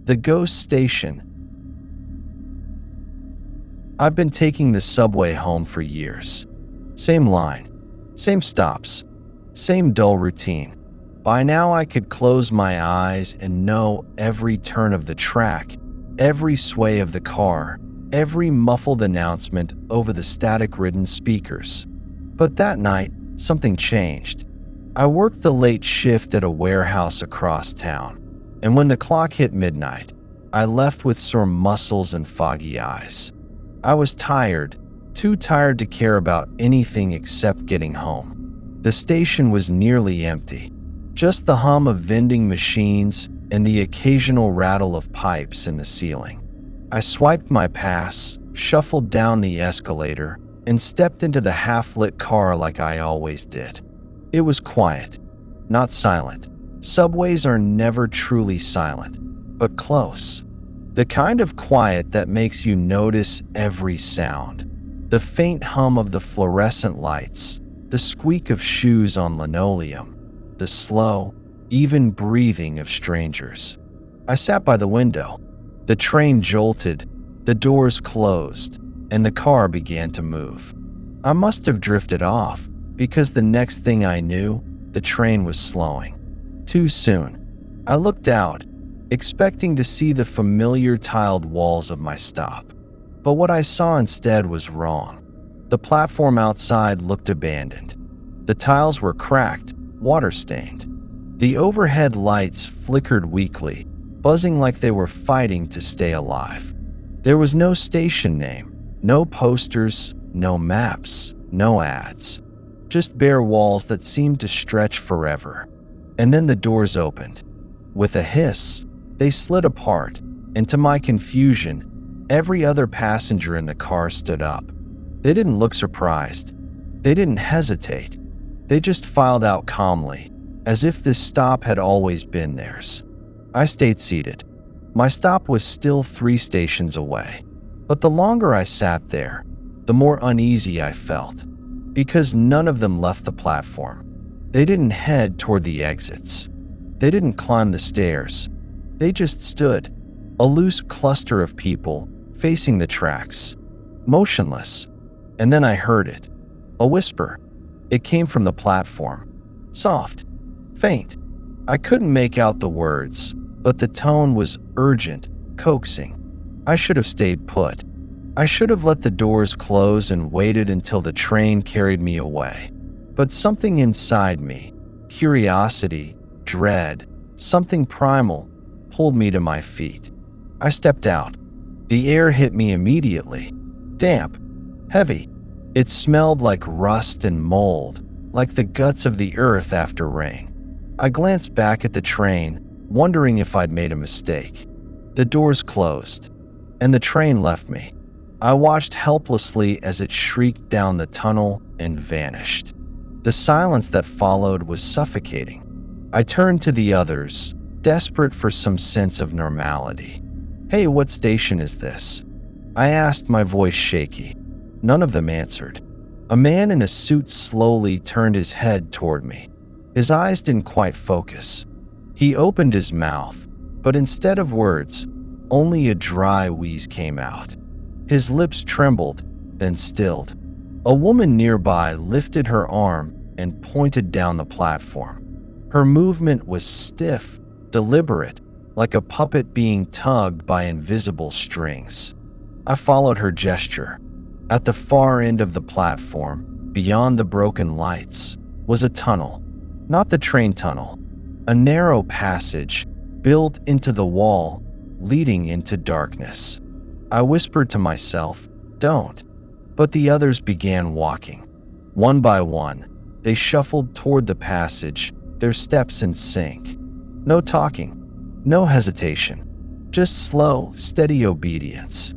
The ghost station. I've been taking the subway home for years. Same line, same stops, same dull routine. By now I could close my eyes and know every turn of the track, every sway of the car, every muffled announcement over the static-ridden speakers. But that night, something changed. I worked the late shift at a warehouse across town, and when the clock hit midnight, I left with sore muscles and foggy eyes. I was tired, too tired to care about anything except getting home. The station was nearly empty, just the hum of vending machines and the occasional rattle of pipes in the ceiling. I swiped my pass, shuffled down the escalator, and stepped into the half-lit car like I always did. It was quiet, not silent. Subways are never truly silent, but close. The kind of quiet that makes you notice every sound. The faint hum of the fluorescent lights, the squeak of shoes on linoleum, the slow, even breathing of strangers. I sat by the window. The train jolted, the doors closed, and the car began to move. I must have drifted off, because the next thing I knew, the train was slowing. Too soon. I looked out, expecting to see the familiar tiled walls of my stop. But what I saw instead was wrong. The platform outside looked abandoned. The tiles were cracked, water-stained. The overhead lights flickered weakly, buzzing like they were fighting to stay alive. There was no station name, no posters, no maps, no ads. Just bare walls that seemed to stretch forever. And then the doors opened. With a hiss, they slid apart, and to my confusion, every other passenger in the car stood up. They didn't look surprised. They didn't hesitate. They just filed out calmly, as if this stop had always been theirs. I stayed seated. My stop was still 3 stations away. But the longer I sat there, the more uneasy I felt, because none of them left the platform. They didn't head toward the exits. They didn't climb the stairs. They just stood, a loose cluster of people facing the tracks, motionless. And then I heard it, a whisper. It came from the platform, soft, faint. I couldn't make out the words, but the tone was urgent, coaxing. I should have stayed put. I should have let the doors close and waited until the train carried me away. But something inside me, curiosity, dread, something primal, pulled me to my feet. I stepped out. The air hit me immediately, damp, heavy. It smelled like rust and mold, like the guts of the earth after rain. I glanced back at the train, wondering if I'd made a mistake. The doors closed, and the train left me. I watched helplessly as it shrieked down the tunnel and vanished. The silence that followed was suffocating. I turned to the others, desperate for some sense of normality. "Hey, what station is this?" I asked, my voice shaky. None of them answered. A man in a suit slowly turned his head toward me. His eyes didn't quite focus. He opened his mouth, but instead of words, only a dry wheeze came out. His lips trembled, then stilled. A woman nearby lifted her arm and pointed down the platform. Her movement was stiff, deliberate, like a puppet being tugged by invisible strings. I followed her gesture. At the far end of the platform, beyond the broken lights, was a tunnel. Not the train tunnel. A narrow passage, built into the wall, leading into darkness. I whispered to myself, "Don't." But the others began walking. One by one, they shuffled toward the passage, their steps in sync. No talking, no hesitation, just slow, steady obedience.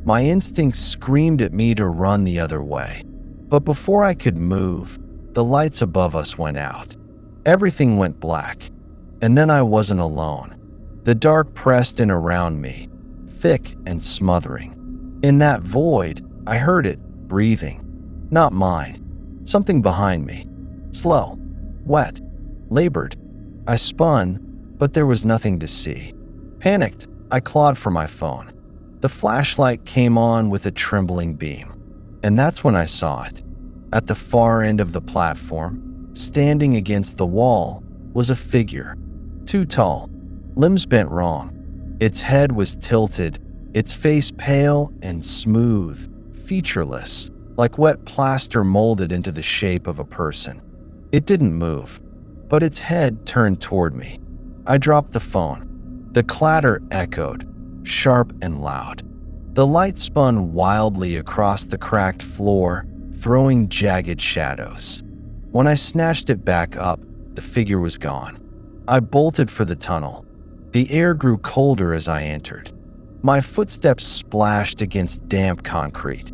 My instincts screamed at me to run the other way. But before I could move, the lights above us went out. Everything went black. And then I wasn't alone. The dark pressed in around me, thick and smothering. In that void, I heard it, breathing. Not mine. Something behind me. Slow, wet, labored. I spun, but there was nothing to see. Panicked, I clawed for my phone. The flashlight came on with a trembling beam, and that's when I saw it. At the far end of the platform, standing against the wall, was a figure. Too tall, limbs bent wrong. Its head was tilted, its face pale and smooth, featureless, like wet plaster molded into the shape of a person. It didn't move, but its head turned toward me. I dropped the phone. The clatter echoed, sharp and loud. The light spun wildly across the cracked floor, throwing jagged shadows. When I snatched it back up, the figure was gone. I bolted for the tunnel. The air grew colder as I entered. My footsteps splashed against damp concrete.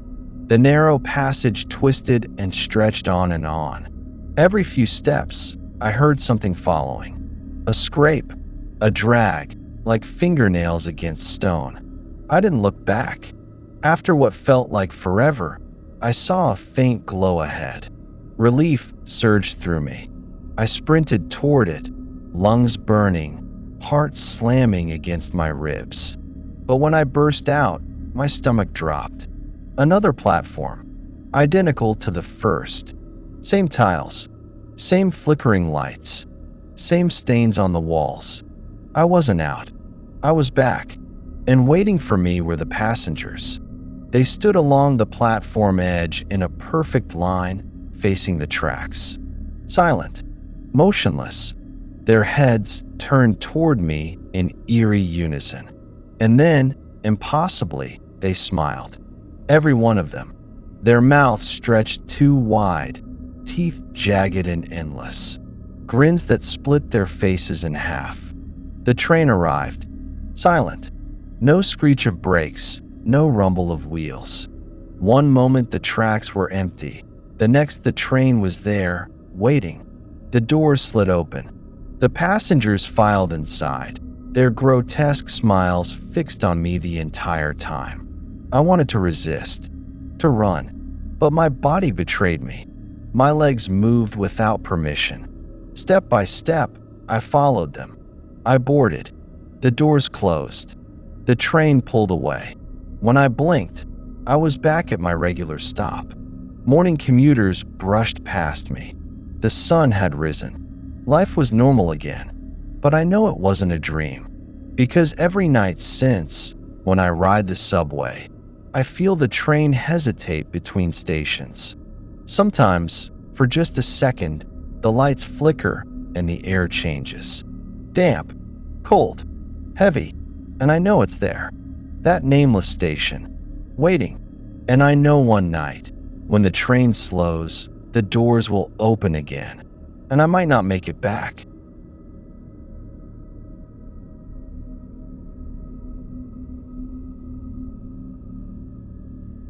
The narrow passage twisted and stretched on and on. Every few steps, I heard something following. A scrape, a drag, like fingernails against stone. I didn't look back. After what felt like forever, I saw a faint glow ahead. Relief surged through me. I sprinted toward it, lungs burning, heart slamming against my ribs. But when I burst out, my stomach dropped. Another platform, identical to the first. Same tiles, same flickering lights, same stains on the walls. I wasn't out. I was back, and waiting for me were the passengers. They stood along the platform edge in a perfect line, facing the tracks. Silent, motionless, their heads turned toward me in eerie unison. And then, impossibly, they smiled. Every one of them. Their mouths stretched too wide, teeth jagged and endless. Grins that split their faces in half. The train arrived. Silent. No screech of brakes, no rumble of wheels. One moment the tracks were empty. The next the train was there, waiting. The doors slid open. The passengers filed inside, their grotesque smiles fixed on me the entire time. I wanted to resist, to run, but my body betrayed me. My legs moved without permission. Step by step, I followed them. I boarded. The doors closed. The train pulled away. When I blinked, I was back at my regular stop. Morning commuters brushed past me. The sun had risen. Life was normal again, but I know it wasn't a dream. Because every night since, when I ride the subway, I feel the train hesitate between stations. Sometimes, for just a second, the lights flicker and the air changes. Damp, cold, heavy, and I know it's there. That nameless station, waiting. And I know one night, when the train slows, the doors will open again, and I might not make it back.